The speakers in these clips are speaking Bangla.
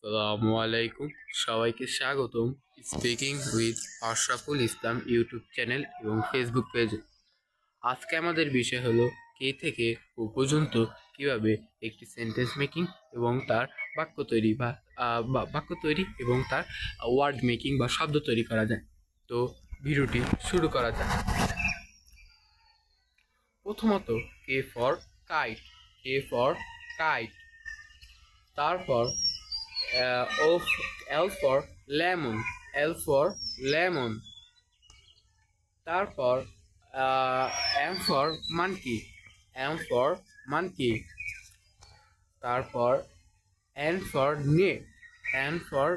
আসসালামু আলাইকুম, সবাইকে স্বাগতম speaking with Ashraful Islam YouTube channel এবং ফেসবুক পেজে। আজকে আমাদের বিষয় হলো কে থেকে ও পর্যন্ত কিভাবে একটি সেন্টেন্স মেকিং এবং তার বাক্য তৈরি বাক্য তৈরি এবং তার ওয়ার্ড মেকিং বা শব্দ তৈরি করা যায়। তো ভিডিওটি শুরু করা যায়। প্রথমত K for kite, K for kite. তারপর L for lemon, L for lemon. তারপর M for monkey, M for monkey. তারপর N for nut, N for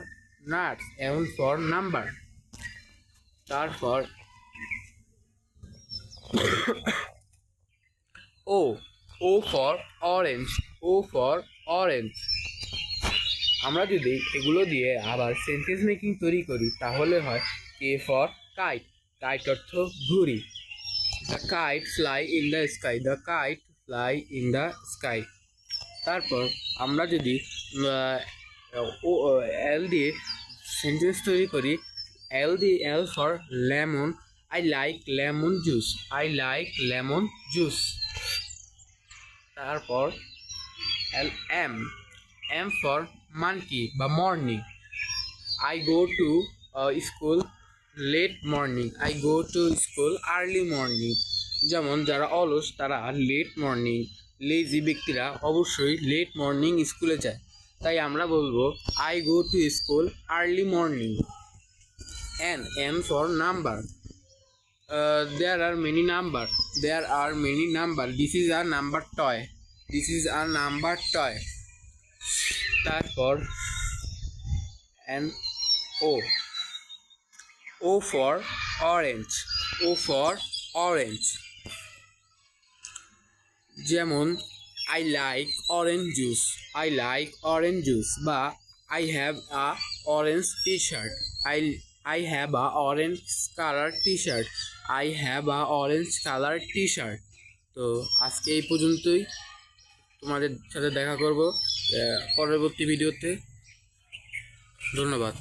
nuts, N for number. তারপর O, O for orange, O for orange. আমরা যদি এগুলো দিয়ে আবার সেন্টেন্স মেকিং তৈরি করি তাহলে হয় কে ফর কাইট, কাইট অর্থ ঘুড়ি। The kite fly in the sky, the kite fly in the sky. তারপর আমরা যদি এল দিয়ে সেন্টেন্স তৈরি করি, L for lemon, I like lemon juice, I like lemon juice. তারপর এম, M for monkey বা morning. I go to school late morning. I go to school early morning. যেমন যারা অলস তারা লেট মর্নিং, লেজি ব্যক্তিরা অবশ্যই লেট মর্নিং স্কুলে যায়। তাই আমরা বলবো I go to school early morning. M for number. There are many number. There are many number. This is a number toy. This is a number toy. তারপর O for orange, O for orange. যেমন I like orange juice, I like orange juice বা I have a orange t-shirt, I have a orange color t-shirt, I have a orange color t-shirt. তো আজকে এই পর্যন্তই। তোমাদের সাথে দেখা করব পরবর্তী ভিডিওতে। ধন্যবাদ।